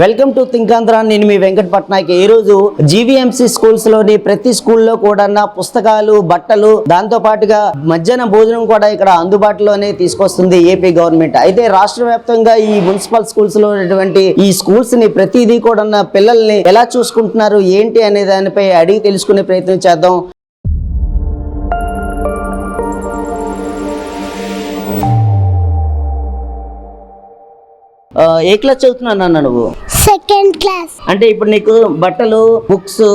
Welcome to థింకాంధ్ర. నేను మీ వెంకట్ పట్నాయక్. ఈ రోజు జీవీఎంసీ స్కూల్స్ లోని ప్రతి స్కూల్లో కూడా పుస్తకాలు, బట్టలు, దాంతో పాటుగా మధ్యాహ్న భోజనం కూడా ఇక్కడ అందుబాటులోనే తీసుకొస్తుంది ఏపీ గవర్నమెంట్. అయితే రాష్ట్ర వ్యాప్తంగా ఈ మున్సిపల్ స్కూల్స్ లో ఉన్నటువంటి ఈ స్కూల్స్ ని ప్రతిదీ కూడా పిల్లల్ని ఎలా చూసుకుంటున్నారు ఏంటి అనే దానిపై అడిగి తెలుసుకునే ప్రయత్నం చేద్దాం. ఏ క్లాస్ చదువుతున్నాను అన్న నువ్వు? Second class. అంటే ఇప్పుడు నీకు బట్టలు, బుక్స్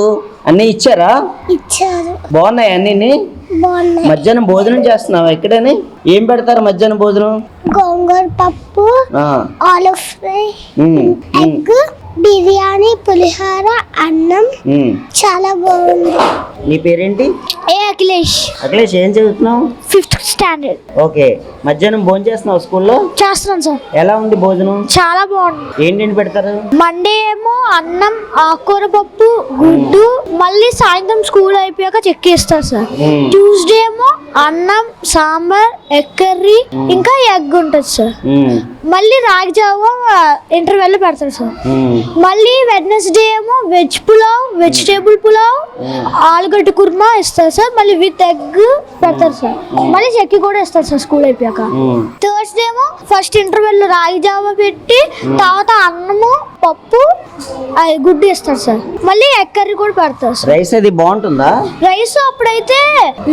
అన్ని ఇచ్చారా? ఇచ్చారు. బాగున్నాయి అన్ని? బాగున్నాయి. మధ్యాహ్నం భోజనం చేస్తున్నావా ఇక్కడనే? ఏం పెడతారు మధ్యాహ్నం భోజనం? గోంగూర పప్పు, ఆలు ఫ్రై, ఎగ్, బిర్యానీ, పులిహోర, అన్నం. చాలా బాగుంది. నీ పేరేంటి? అఖిలేష్. అఖిలేష్, ఏం చదువుతున్నావు? 5th standard. ఓకే. మధ్యాహ్నం భోజనం చేస్తున్నావు స్కూల్లో? చేస్తున్నాను సార్. ఎలా ఉంది భోజనం? చాలా బాగుంది. ఏంటంటే పెడతారు? మండే ఏమో అన్నం, ఆకుకూర పప్పు, గుడ్డు, మళ్ళీ సాయంత్రం స్కూల్ అయిపోయాక చెక్కిస్తారు సార్. ట్యూస్డే ఏమో అన్నం, సాంబార్, ఎగ్ కర్రీ, ఇంకా ఎగ్ ఉంటుంది సార్. మళ్ళీ రాగి జావా ఇంటర్వెల్ పెడతారు సార్. మళ్ళీ వెడ్నెస్డే ఏమో వెజ్ పులావ్, వెజిటేబుల్ పులావ్, ఆలుగడ్డ కుర్మా ఇస్తారు సార్. మళ్ళీ విత్ ఎగ్ పెడతారు సార్. మళ్ళీ చెక్కి కూడా ఇస్తారు సార్ స్కూల్ అయిపోయాక. థర్స్డే ఏమో ఫస్ట్ ఇంటర్వెల్ రాగి జావా పెట్టి తర్వాత అన్నము, పప్పు, గుడ్డు ఇస్తారు సార్. మళ్ళీ ఎగ్ కర్రీ కూడా పెడతారు సార్. రైస్ అది బాగుంటుందా? రైస్ అప్పుడైతే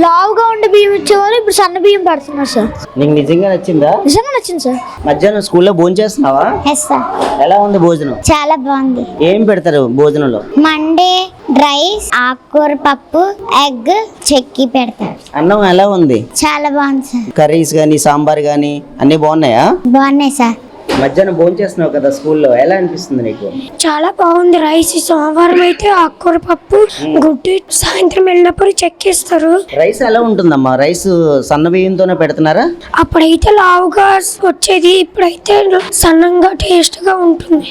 లావుగా ఉండే బియ్యం ఇచ్చేవారు, ఇప్పుడు సన్న బియ్యం పెడుతున్నారు సార్. నీకు నిజంగా నచ్చిందా? నిజంగా నచ్చింది సార్. మధ్యాహ్నం స్కూల్లో భోజనం చేస్తున్నావా? ఎలా ఉంది భోజనం? చాలా బాగుంది. ఏం పెడతారు భోజనంలో? మండే రైస్, ఆకుకూర పప్పు, ఎగ్, చెక్కి పెడతారు. అన్నం ఎలా ఉంది? చాలా బాగుంది సార్. కర్రీస్ గానీ, సాంబార్ గానీ అన్ని బాగున్నాయా? బాగున్నాయి సార్. మధ్యాహ్నం భోజనం చేస్తున్నావు కదా స్కూల్లో, ఎలా అనిపిస్తుంది నీకు? చాలా బాగుంది. రైస్ సోమవారం అయితే ఆకుకూర పప్పు, గుడ్డు, సాయంత్రం వెళ్ళినప్పుడు చెక్కిస్తారు. రైస్ ఎలా ఉంటుందమ్మా? రైస్ సన్న బియ్యంతోనే పెడుతున్నారా? అప్పుడైతే లావుగా వచ్చేది, ఇప్పుడైతే సన్నంగా టేస్ట్ గా ఉంటుంది.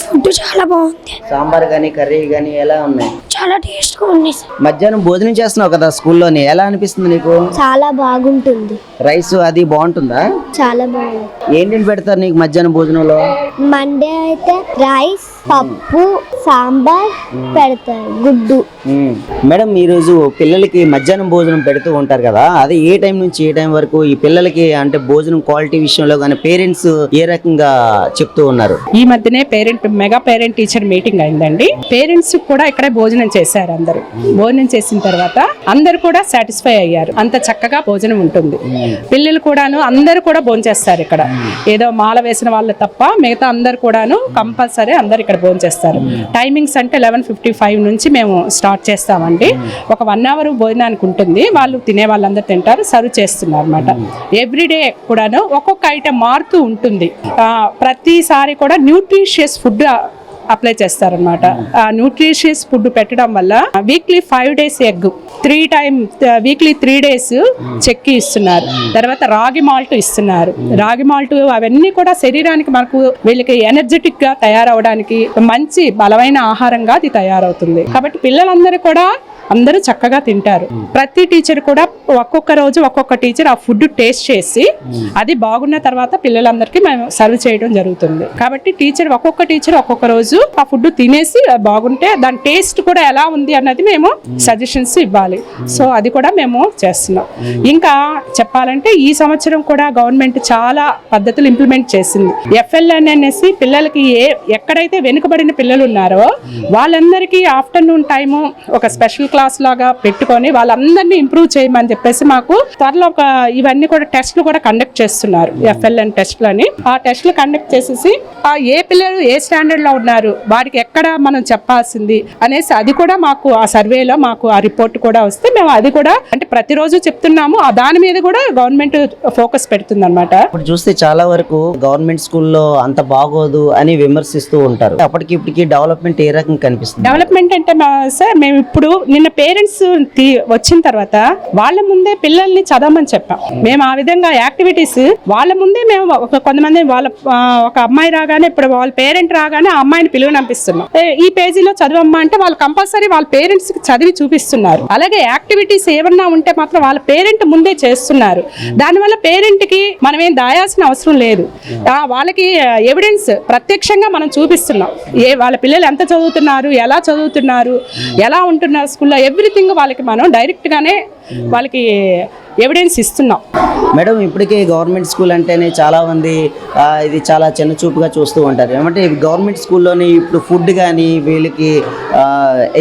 ఫుడ్ చాలా బాగుంది. సాంబార్ గానీ, కర్రీ గానీ ఎలా ఉన్నాయి? చాలా టేస్ట్ గా ఉన్నాయి. మధ్యాహ్నం భోజనం చేస్తున్నావు కదా స్కూల్లోని, ఎలా అనిపిస్తుంది నీకు? చాలా బాగుంటుంది. రైస్ అది బాగుంటుందా? చాలా బాగుంది. ఏంటి పెడతారు నీకు మధ్యాహ్నం భోజనంలో? మండే అయితే రైస్, పప్పు, సాంబార్ పెడతారు, గుడ్డు. మేడం, ఈరోజు పిల్లలకి మధ్యాహ్నం భోజనం పెడుతూ ఉంటారు కదా, అది ఏ టైం నుంచి ఏ టైం వరకు ఈ పిల్లలకి అంటే భోజనం క్వాలిటీ విషయంలో కానీ పేరెంట్స్ ఏ రకంగా చెప్తూ ఉన్నారు? ఈ మధ్యనే మెగా పేరెంట్ టీచర్ మీటింగ్ అయిందండి. పేరెంట్స్ కూడా ఇక్కడే భోజనం చేశారు. అందరూ భోజనం చేసిన తర్వాత అందరు కూడా సాటిస్ఫై అయ్యారు. అంత చక్కగా భోజనం ఉంటుంది. పిల్లలు కూడాను అందరు కూడా భోజనం చేస్తారు ఇక్కడ. ఏదో మాల వేసిన వాళ్ళు తప్ప మిగతా అందరు కూడాను కంపల్సరీ అందరు ఇక్కడ భోజనం చేస్తారు. టైమింగ్స్ అంటే 11:55 నుంచి మేము స్టార్ట్ చేస్తామండి. ఒక 1 అవర్ భోజనానికి ఉంటుంది. వాళ్ళు తినే వాళ్ళందరూ తింటారు, సర్వ్ చేస్తున్నారు అనమాట. ఎవ్రీడే కూడాను ఒక్కొక్క ఐటెం మారుతూ ఉంటుంది. ప్రతిసారి కూడా న్యూట్రిషియస్ ఫుడ్ అప్లై చేస్తారనమాట. న్యూట్రిషియస్ ఫుడ్ పెట్టడం వల్ల weekly 5 days egg, weekly 3 days చెక్కి ఇస్తున్నారు. తర్వాత రాగి మాల్ట్ ఇస్తున్నారు. రాగి మాల్ట్ అవన్నీ కూడా శరీరానికి మనకు వీళ్ళకి ఎనర్జెటిక్ గా తయారవడానికి మంచి బలమైన ఆహారంగా అది తయారవుతుంది. కాబట్టి పిల్లలందరూ కూడా అందరూ చక్కగా తింటారు. ప్రతి టీచర్ కూడా ఒక్కొక్క రోజు ఒక్కొక్క టీచర్ ఆ ఫుడ్ టేస్ట్ చేసి అది బాగున్న తర్వాత పిల్లలందరికీ మేము సర్వ్ చేయడం జరుగుతుంది. కాబట్టి ఒక్కొక్క టీచర్ ఒక్కొక్క రోజు ఆ ఫుడ్ తినేసి బాగుంటే దాని టేస్ట్ కూడా ఎలా ఉంది అన్నది మేము సజెషన్స్ ఇవ్వాలి. సో అది కూడా మేము చేస్తున్నాం. ఇంకా చెప్పాలంటే ఈ సంవత్సరం కూడా గవర్నమెంట్ చాలా పద్ధతులు ఇంప్లిమెంట్ చేసింది. FLN అనేసి పిల్లలకి ఎక్కడైతే వెనుకబడిన పిల్లలు ఉన్నారో వాళ్ళందరికీ ఆఫ్టర్నూన్ టైము ఒక స్పెషల్ క్లాస్ లాగా పెట్టుకొని వాళ్ళందరినీ ఇంప్రూవ్ చేయమని చెప్పేసి మాకు త్వరలో ఇవన్నీ కూడా టెస్ట్లు కూడా కండక్ట్ చేస్తున్నారు. FLN టెస్ట్లు అని ఆ టెస్ట్లు కండక్ట్ చేసేసి ఏ పిల్లలు ఏ స్టాండర్డ్ లో ఉన్నారు, వారికి ఎక్కడ మనం చెప్పాల్సింది అనేసి అది కూడా మాకు ఆ సర్వేలో మాకు ఆ రిపోర్ట్ కూడా వస్తే మేము అది కూడా అంటే ప్రతిరోజు చెప్తున్నాము. దాని మీద కూడా గవర్నమెంట్ ఫోకస్ పెడుతుంది అనమాట. ఇప్పుడు చూస్తే చాలా వరకు గవర్నమెంట్ స్కూల్లో అంత బాగోదు అని విమర్శిస్తూ ఉంటారు. అప్పటికి ఇప్పటికి డెవలప్మెంట్ ఏ రకంగా కనిపిస్తుంది? డెవలప్మెంట్ అంటే సార్ మేము ఇప్పుడు నిన్న పేరెంట్స్ వచ్చిన తర్వాత వాళ్ళ ముందే పిల్లల్ని చదవమని చెప్పాం. మేము ఆ విధంగా యాక్టివిటీస్ వాళ్ళ ముందే మేము కొంతమంది వాళ్ళ ఒక అమ్మాయి రాగానే ఇప్పుడు వాళ్ళ పేరెంట్ రాగానే ఆ అమ్మాయిని పిలువనంపిస్తున్నాం. ఈ పేజీలో చదవమ్మా అంటే వాళ్ళు కంపల్సరీ వాళ్ళ పేరెంట్స్ కి చదివి చూపిస్తున్నారు. అలాగే యాక్టివిటీస్ ఏమన్నా ఉంటే మాత్రం వాళ్ళ పేరెంట్ ముందే చేస్తున్నారు. దానివల్ల పేరెంట్ కి మనం ఏం దాయాల్సిన అవసరం లేదు. వాళ్ళకి ఎవిడెన్స్ ప్రత్యక్షంగా మనం చూపిస్తున్నాం. వాళ్ళ పిల్లలు ఎంత చదువుతున్నారు, ఎలా చదువుతున్నారు, ఎలా ఉంటున్నారు స్కూల్లో, ఎవ్రీథింగ్ వాళ్ళకి మనం డైరెక్ట్ గానే వాళ్ళకి ఎవిడెన్స్ ఇస్తున్నాం. మేడం, ఇప్పటికే గవర్నమెంట్ స్కూల్ అంటేనే చాలామంది ఇది చాలా చిన్న చూపుగా చూస్తూ ఉంటారు. ఏమంటే గవర్నమెంట్ స్కూల్లోని ఇప్పుడు ఫుడ్ కానీ వీళ్ళకి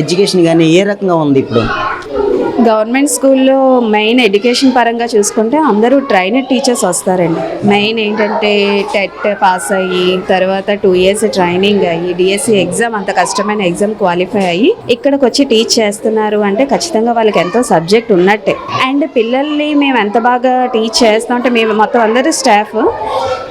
ఎడ్యుకేషన్ కానీ ఏ రకంగా ఉంది ఇప్పుడు? గవర్నమెంట్ స్కూల్లో మెయిన్ ఎడ్యుకేషన్ పరంగా చూసుకుంటే అందరూ ట్రైనర్ టీచర్స్ వస్తారండి. మెయిన్ ఏంటంటే టెట్ పాస్ అయ్యి తర్వాత 2 years ట్రైనింగ్ అయ్యి డిఎస్సి ఎగ్జామ్, అంత కష్టమైన ఎగ్జామ్ క్వాలిఫై అయ్యి ఇక్కడికి వచ్చి టీచ్ చేస్తున్నారు అంటే ఖచ్చితంగా వాళ్ళకి ఎంతో సబ్జెక్ట్ ఉన్నట్టే. అండ్ పిల్లల్ని మేము ఎంత బాగా టీచ్ చేస్తాం అంటే మేము మొత్తం అందరూ స్టాఫ్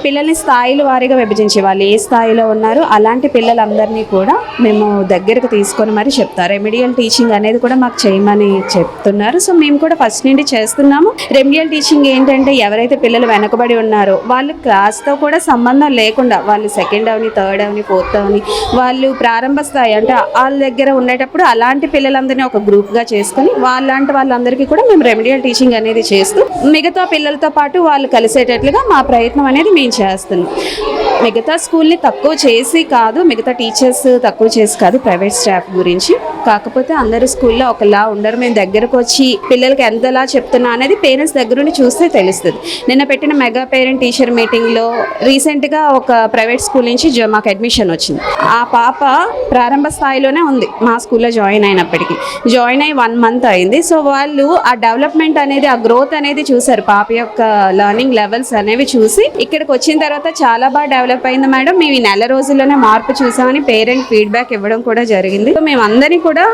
పిల్లల్ని స్థాయిల వారీగా విభజించి వాళ్ళు ఏ స్థాయిలో ఉన్నారో అలాంటి పిల్లలందరినీ కూడా మేము దగ్గరకు తీసుకొని మరి చెప్తారు. రెమిడియల్ టీచింగ్ అనేది కూడా మాకు చేయమని చెప్తున్నారు. సో మేము కూడా ఫస్ట్ నుండి చేస్తున్నాము. రెమిడియల్ టీచింగ్ ఏంటంటే ఎవరైతే పిల్లలు వెనకబడి ఉన్నారో వాళ్ళు క్లాస్తో కూడా సంబంధం లేకుండా వాళ్ళు సెకండ్ అవని, థర్డ్ అవని, ఫోర్త్ అవని వాళ్ళు ప్రారంభ స్థాయి అంటే వాళ్ళ దగ్గర ఉండేటప్పుడు అలాంటి పిల్లలందరినీ ఒక గ్రూప్గా చేసుకొని వాళ్ళందరికీ కూడా మేము రెమిడియల్ టీచింగ్ అనేది చేస్తూ మిగతా పిల్లలతో పాటు వాళ్ళు కలిసేటట్లుగా మా ప్రయత్నం అనేది మేము చేస్తున్నాం. మిగతా స్కూల్ని తక్కువ చేసి కాదు, మిగతా టీచర్స్ తక్కువ చేసి కాదు, ప్రైవేట్ స్టాఫ్ గురించి. కాకపోతే అందరు స్కూల్లో ఒకలా ఉండరు. మేము దగ్గరకు వచ్చి పిల్లలకి ఎంతలా చెప్తున్నా అనేది పేరెంట్స్ దగ్గర నుండి చూస్తే తెలుస్తుంది. నిన్న పెట్టిన మెగా పేరెంట్ టీచర్ మీటింగ్లో రీసెంట్గా ఒక ప్రైవేట్ స్కూల్ నుంచి మాకు అడ్మిషన్ వచ్చింది. ఆ పాప ప్రారంభ స్థాయిలోనే ఉంది మా స్కూల్లో జాయిన్ అయినప్పటికీ. జాయిన్ అయ్యి 1 month అయింది. సో వాళ్ళు ఆ డెవలప్మెంట్ అనేది, ఆ గ్రోత్ అనేది చూసారు. పాప యొక్క లెర్నింగ్ లెవెల్స్ అనేవి చూసి ఇక్కడికి వచ్చిన తర్వాత చాలా బాగా డెవలప్ అయింది మేడం, మేము ఈ 4 రోజుల్లోనే మార్పు చూసామని పేరెంట్ ఫీడ్బ్యాక్ ఇవ్వడం కూడా జరిగింది. సో మేము అందరినీ కూడా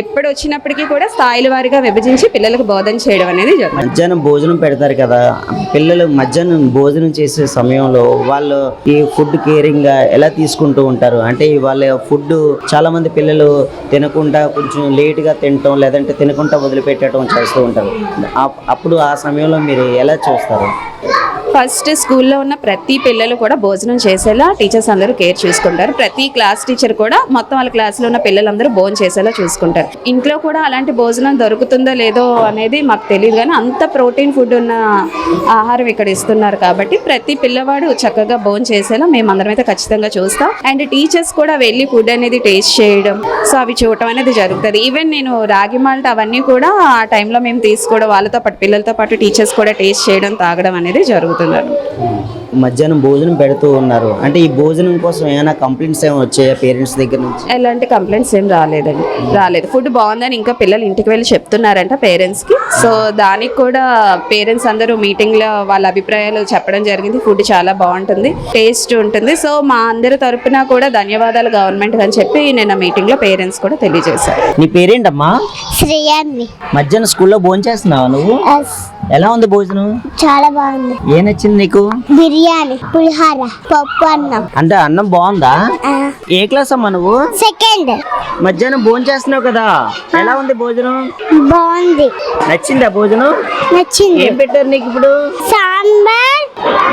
ఎప్పుడు వచ్చినప్పటికీ కూడా స్థాయిల వారీగా విభజించి పిల్లలకు బోధన చేయడం అనేది జరుగుతుంది. మధ్యాహ్నం భోజనం పెడతారు కదా, పిల్లలు మధ్యాహ్నం భోజనం చేసే సమయంలో వాళ్ళు ఈ ఫుడ్ కేరింగ్ ఎలా తీసుకుంటూ ఉంటారు? అంటే వాళ్ళ ఫుడ్ చాలా మంది పిల్లలు తినకుండా కొంచెం లేట్గా తినటం, లేదంటే తినకుండా వదిలిపెట్టడం చేస్తూ ఉంటారు. అప్పుడు ఆ సమయంలో మీరు ఎలా చూస్తారు? ఫస్ట్ స్కూల్లో ఉన్న ప్రతి పిల్లలు కూడా భోజనం చేసేలా టీచర్స్ అందరూ కేర్ చూసుకుంటారు. ప్రతి క్లాస్ టీచర్ కూడా మొత్తం వాళ్ళ క్లాస్లో ఉన్న పిల్లలందరూ భోజనం చేసేలా చూసుకుంటారు. ఇంట్లో కూడా అలాంటి భోజనం దొరుకుతుందో లేదో అనేది మాకు తెలియదు, కానీ అంత ప్రోటీన్ ఫుడ్ ఉన్న ఆహారం ఇక్కడ ఇస్తున్నారు కాబట్టి ప్రతి పిల్లవాడు చక్కగా భోజనం చేసేలా మేము అందరం అయితే ఖచ్చితంగా చూస్తాం. అండ్ టీచర్స్ కూడా వెళ్ళి ఫుడ్ అనేది టేస్ట్ చేయడం, సో అవి చూడటం అనేది జరుగుతుంది. ఈవెన్ నేను రాగి మాల్ట్ అవన్నీ కూడా ఆ టైంలో మేము తీసుకోవడం, వాళ్ళతో పాటు పిల్లలతో పాటు టీచర్స్ కూడా టేస్ట్ చేయడం, తాగడం అనేది జరుగుతుంది. మధ్యాహ్నం భోజనం పెడుతూ ఉన్నారు అంటే ఈ భోజనం కోసం ఏమైనా కంప్లైంట్స్ ఏమైనా వచ్చాయా పేరెంట్స్ దగ్గర నుంచి? ఎలాంటి కంప్లైంట్స్ ఏం రాలేదు. ఫుడ్ బాగుందని ఇంకా పిల్లలు ఇంటికి వెళ్ళి చెప్తున్నారంట పేరెంట్స్కి. సో దానికి కూడా పేరెంట్స్ అందరూ మీటింగ్లో వాళ్ళ అభిప్రాయాలు చెప్పడం జరిగింది. ఫుడ్ చాలా బాగుంటుంది, టేస్ట్ ఉంటుంది. సో మా అందరి తరపున కూడా ధన్యవాదాలు గవర్నమెంట్ అని చెప్పి నేను మీటింగ్లో పేరెంట్స్ కూడా తెలియజేశారు. నీ పేరేంటమ్మా? శ్రేయాన్ని. మధ్యాహ్నం స్కూల్లో భోజనం చేస్తున్నావా నువ్వు? ఎలా ఉంది భోజనం? చాలా బాగుంది. ఏం నచ్చింది నీకు? బిర్యానీ, పులిహార, పప్పు, అన్నం. అంటే అన్నం బాగుందా? ఏ క్లాస్ అమ్మా నువ్వు? సెకండ్. మధ్యాహ్నం భోజనం చేస్తున్నావు కదా, ఎలా ఉంది భోజనం? బాగుంది. నచ్చిందా భోజనం? నచ్చింది. ఏం పెట్టారు నీకు ఇప్పుడు? సాంబార్,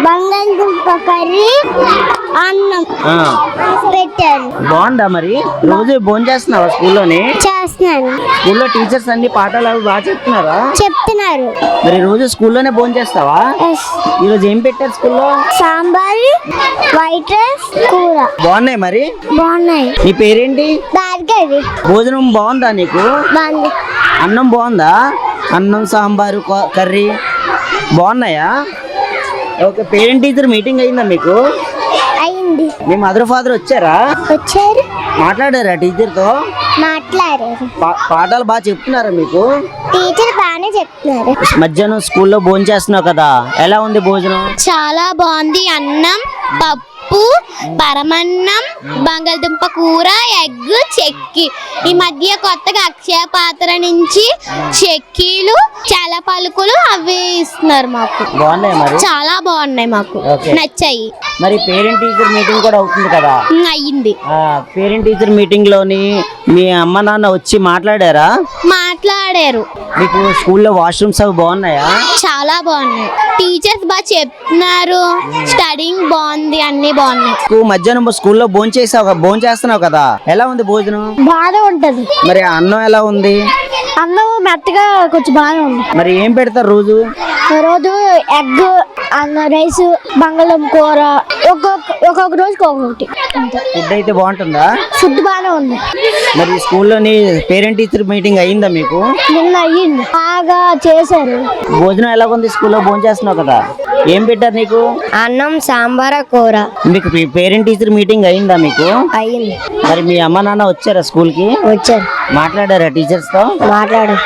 బంగాళదుంప కర్రీ, అన్నం పెట్టారు. బాగుందా? మరి రోజు భోజనం చేస్తున్నావా స్కూల్లోనే? చేస్తున్నాను. స్కూల్లో టీచర్స్ అన్ని పాఠాలు అవి బాగా చెప్తున్నారా? చెప్తున్నారు. మరి రోజు స్కూల్లోనే భోజనం చేస్తావా? ఈరోజు ఏం పెట్టారు స్కూల్లో? సాంబార్, వైట్ రైస్, కూర. బాగున్నాయి మరి? బాగున్నాయి. నీ పేరేంటి? భార్గవి. భోజనం బాగుందా నీకు? బాగుంది. అన్నం బాగుందా? అన్నం, సాంబారు, కర్రీ బాగున్నాయా? ఓకే. పేరెంట్ టీచర్ మీటింగ్ అయిందా మీకు? అయింది. మీ మదర్ ఫాదర్ వచ్చారా? వచ్చారు. మాట్లాడారా టీచర్తో? మాట్లాడారు. పాఠాలు బాగా చెప్తున్నారా మీకు? టీచర్ బాగానే చెప్తున్నారు. మధ్యాహ్నం స్కూల్లో భోజనం చేస్తున్నావు కదా, ఎలా ఉంది భోజనం? చాలా బాగుంది. అన్నం, పప్పు, పరమన్నం, బంగాళదుంప కూర, ఎగ్, చెక్కి. ఈ మధ్య కొత్తగా అక్షయ పాత్ర నుంచి చెక్కీలు, చాలా పలుకులు అవి ఇస్తున్నారు మాకు. బాగున్నాయి మరి? చాలా బాగున్నాయి, మాకు నచ్చాయి. మరి పేరెంట్ టీచర్ మీటింగ్ కూడా అవుతుంది కదా? అయ్యింది. పేరెంట్ టీచర్ మీటింగ్ లోని మీ అమ్మ నాన్న వచ్చి మాట్లాడారా? మాట్లాడారు. మాట్లాడారు. మీకు స్కూల్లో వాష్రూమ్స్ అవి బాగున్నాయా? చాలా బాగున్నాయి. టీచర్స్ బాగా చెప్తున్నారు. స్టడీయింగ్ బాగుంది. అన్ని బాగున్నాయి. నువ్వు మధ్యాహ్నం స్కూల్లో భోంచేస్తున్నావు కదా, ఎలా ఉంది భోజనం? బాగా ఉంటది. మరి అన్నం ఎలా ఉంది? అన్నం మెత్తగా కొంచెం బాగా ఉంది. మరి ఏం పెడతారు రోజు? రోజు ఎగ్, అన్న, రైస్, బంగాళం కూర, ఒక్కొక్క రోజుకి ఒక్కొక్కటి. ఫుడ్ అయితే బాగుంటుందా? ఫుడ్ బాగానే ఉంది. మరి స్కూల్లోని పేరెంట్ టీచర్ మీటింగ్ అయిందా మీకు? నిన్న అయ్యింది. బాగా చేశారు. భోజనం ఎలా ఉంది? స్కూల్లో భోంచేస్తున్నావు కదా, ఏం పెట్టారు నీకు? అన్నం, సాంబార్, కూర. మీకు పేరెంట్ టీచర్ మీటింగ్ అయిందా మీకు? అయ్యింది. మరి మీ అమ్మ నాన్న వచ్చారా స్కూల్ కి? వచ్చారు. మాట్లాడారా టీచర్స్ తో? మాట్లాడు.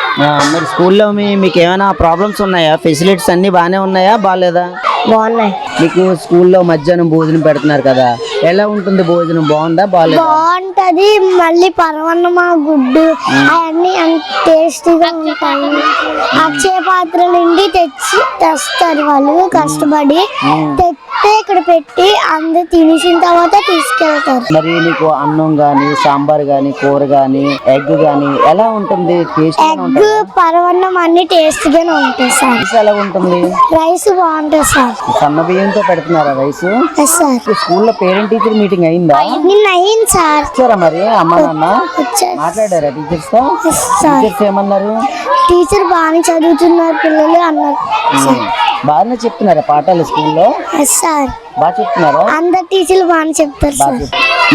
మరి స్కూల్లో మీకు ఏమైనా ప్రాబ్లమ్స్ ఉన్నాయా? ఫెసిలిటీస్ అన్ని బాగానే ఉన్నాయా, బాగాలేదా? బాగున్నాయి. మీకు స్కూల్లో మధ్యాహ్నం భోజనం పెడుతున్నారు కదా, ఎలా ఉంటుంది భోజనం? బాగుందా, బాగాలేదా? బాగుంటది. మళ్ళీ పరవన్నమా, గుడ్డు అవన్నీ టేస్టీగా ఉంటాయి. అక్షయ పాత్ర నుండి తెస్తారు వాళ్ళు కష్టపడి. తెస్తే ఇక్కడ పెట్టి అందరు తినేసిన తర్వాత తీసుకెళ్తారు. మరి నీకు అన్నం గాని, సాంబార్ గాని, కూర గాని, ఎగ్ గాని ఎలా ఉంటుంది? టేస్ట్ ఎగ్, పరవన్నం అన్ని టేస్టీగానే ఉంటాయి సార్. ఎలా ఉంటుంది? రైస్ బాగుంటుంది సార్. సన్న బియ్యంతో పెడుతున్నారా రైస్? సార్ స్కూల్లో పేరెంట్ టీచర్ మీటింగ్ అయిందా? నిన్న అయింది సార్. వచ్చారా మరి అమ్మ నాన్న? వచ్చారు. మాట్లాడారా టీచర్స్ తో? సార్ టీచర్స్ ఏమన్నారు? టీచర్ బాగానే చదువుతున్నారు పిల్లలు అన్నారు. బాగానే చెప్తున్నారా పాఠాలు స్కూల్లో? సార్ బాగా చెప్తున్నారా? అందరు టీచర్లు బాగానే చెప్తారు సార్.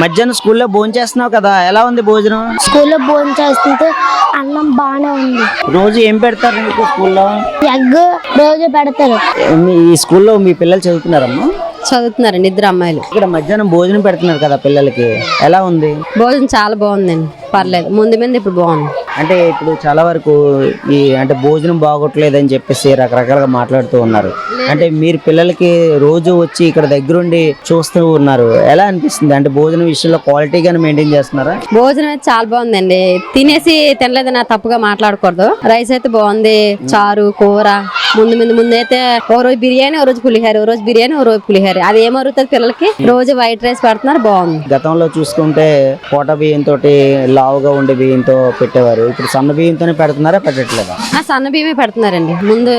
మధ్యాహ్నం స్కూల్లో భోంచేస్తున్నావు కదా, ఎలా ఉంది భోజనం? స్కూల్లో భోజనం చేస్తుంటే అన్నం బాగానే ఉంది. రోజు ఏం పెడతారు మీకు స్కూల్లో? ఎగ్ రోజు పెడతారు. ఈ స్కూల్లో మీ పిల్లలు చదువుతున్నారమ్మా? చదువుతున్నారండి, ఇద్దరు అమ్మాయిలు. ఇక్కడ మధ్యాహ్నం భోజనం పెడుతున్నారు కదా పిల్లలకి, ఎలా ఉంది భోజనం చాలా బాగుందండి, పర్లేదు. ముందు ఇప్పుడు బాగుంది. అంటే ఇప్పుడు చాలా వరకు అంటే భోజనం బాగోట్లేదు అని చెప్పేసి రకరకాలుగా మాట్లాడుతూ ఉన్నారు. అంటే మీరు పిల్లలకి రోజు వచ్చి ఇక్కడ దగ్గరుండి చూస్తూ ఉన్నారు, ఎలా అనిపిస్తుంది? అంటే భోజనం విషయంలో క్వాలిటీగానే మెయింటైన్ చేస్తున్నారా? భోజనం అయితే చాలా బాగుందండి. తినేసి తినలేదని తప్పుగా మాట్లాడకూడదు. రైస్ అయితే బాగుంది, చారు, కూర. ముందైతే ఓ రోజు బిర్యానీ, ఓ రోజు పులిహార, ఓ రోజు బిర్యానీ, ఓ రోజు పులిహార. అది ఏమరుగుతుంది పిల్లలకి? రోజు వైట్ రైస్ పెడుతున్నారు, బాగుంది. గతంలో చూసుకుంటే కోట బియ్యంతో లావుగా ఉండే బియ్యంతో పెట్టేవారు, ఇప్పుడు సన్న బియ్యంతోనే పెడుతున్నారా, పెట్టట్లేదా? సన్న బియ్యమే పెడుతున్నారండి. ముందు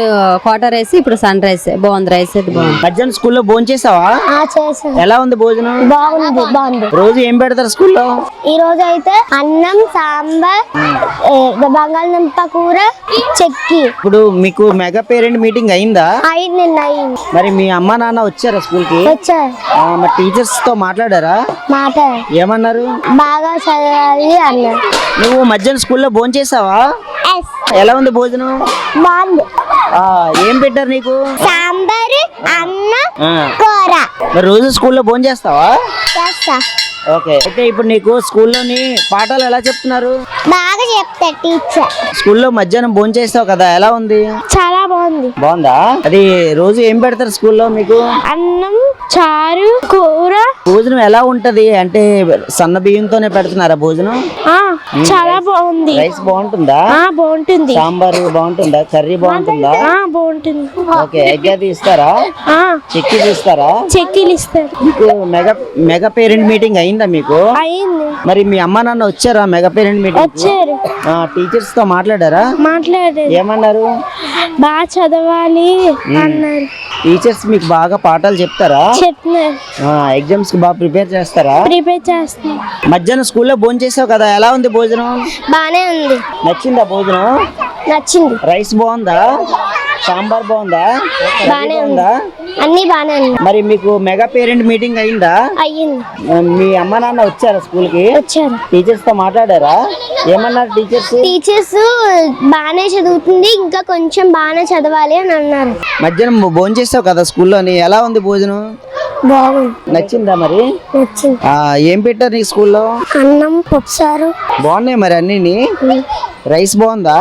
క్వార్టర్ రైస్, ఇప్పుడు సన్ రైస్. బాగుంది, రైస్ అయితే బాగుంది. మధ్యాహ్నం స్కూల్లో భోంచేసావా? చేసాను. ఎలా ఉంది భోజనం? బాగుంది. రోజు ఏం పెడతారు స్కూల్లో? ఈ రోజు అయితే అన్నం, సాంబార్, బంగాళదుంప కూర, చెక్కి. ఇప్పుడు మీకు మెగా పేరెంట్ మీటింగ్ అయిందా? నిన్న అయింది. మరి మీ అమ్మా నాన్న వచ్చారా స్కూల్ కి? వచ్చారు. మరి టీచర్స్ తో మాట్లాడారా? ఏమన్నారు? బాగా చదవాలి అన్నారు. నువ్వు మధ్యాహ్నం స్కూల్లో భోంచేసావా? ఎలా ఉంది భోజనం? బాగుంది. ఏం పెట్టారు నీకు? సాంబార్, అన్నం, కూర. మరి రోజు స్కూల్లో భోంచేస్తావా? చేస్తా. ఓకే. అయితే ఇప్పుడు నీకు స్కూల్లోని పాఠాలు ఎలా చెప్తున్నారు? బాగా చెప్తా టీచర్. స్కూల్లో మధ్యాహ్నం భోంచేస్తావు కదా, ఎలా ఉంది? చాలా బాగుంది. బాగుందా? అది రోజు ఏం పెడతారు స్కూల్లో మీకు? అన్నం, చారు, కూర. భోజనం ఎలా ఉంటది? అంటే సన్న బియ్యంతోనే పెడుతున్నారా భోజనం? చాలా బాగుంది. రైస్ బాగుంటుందా? బాగుంటుంది. సాంబార్ బాగుంటుందా? కర్రీ బాగుంటుందా? బాగుంటుంది. ఓకే. ఎగ్ అది ఇస్తారా? చెక్కీలు ఇస్తారా? చెక్కీలు ఇస్తారు. మీకు మెగా పేరెంట్ మీటింగ్ అయిందా మీకు? అయింది. మరి మీ అమ్మ నాన్న వచ్చారా మెగా పేరెంట్ మీటింగ్? వచ్చారు. టీచర్స్ తో మాట్లాడారా? మాట్లాడారు. ఏమన్నారు? బాగా చదవాలి అన్నారు. టీచర్స్ మీకు బాగా పాఠాలు చెప్తారా? చెప్తున్నారు. ఎగ్జామ్స్ కి బాగా ప్రిపేర్ చేస్తారా? ప్రిపేర్ చేస్తున్నారు. మధ్యాహ్నం స్కూల్లో భోంచేసావు కదా, ఎలా ఉంది భోజనం? బానే ఉంది. నచ్చిందా భోజనం? నచ్చింది. రైస్ బాగుందా? సాంబార్ బాగుందా? బానే ఉందా? అన్ని బానే ఉంది. మరి మీకు మెగా పేరెంట్ మీటింగ్ అయిందా? అయ్యింది. మీ అమ్మ నాన్న వచ్చారా స్కూల్ కి? వచ్చారు. టీచర్స్ తో మాట్లాడారా? ఏమన్నారు టీచర్స్? టీచర్స్ బానే చదువుతుంది, ఇంకా కొంచెం బానే చదవాలి అని అన్నారు. మధ్యాహ్నం భోంచేసావు కదా స్కూల్లోని, ఎలా ఉంది భోజనం? బాగుంది. నచ్చిందా మరి? నచ్చింది. ఏం పెట్టారు నీకు స్కూల్లో? అన్నం, పప్పుసారు. బాగున్నాయి మరి అన్ని. రైస్ బాగుందా?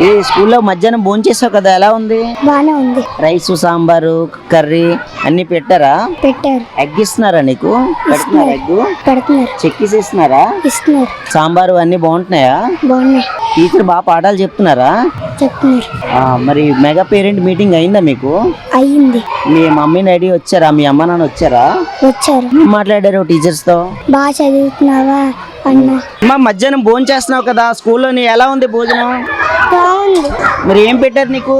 ఈ స్కూల్లో మధ్యాహ్నం భోంచేసావు కదా, ఎలా ఉంది? బానే ఉంది. రైస్, సాంబారు, కర్రీ అన్ని పెట్టారా? పెట్టారు. ఎగ్ ఇస్తున్నారా నీకు? పెడుతున్నారా ఎగ్? పెడుతున్నారు. చెక్కీస్ ఇస్తున్నారా? ఇస్తున్నారు. సాంబారు అన్ని బాగుంటున్నాయా? బాగున్నాయి. టీచర్ బాగా పాఠాలు చెప్తున్నారా? చెప్తున్నారు. మరి మెగా పేరెంట్ మీటింగ్ అయిందా మీకు? అయ్యింది. మీ మమ్మీ డాడీ వచ్చారా? మీ అమ్మ నాన్న వచ్చారా? వచ్చారు. ఏం మాట్లాడారు టీచర్స్ తో? బాగా చదువుతున్నావా అన్న అమ్మా మధ్యాహ్నం భోజనం చేస్తున్నావు కదా స్కూల్లోని ఎలా ఉంది భోజనం? బాగుంది. మరి ఏం పెట్టారు నీకు?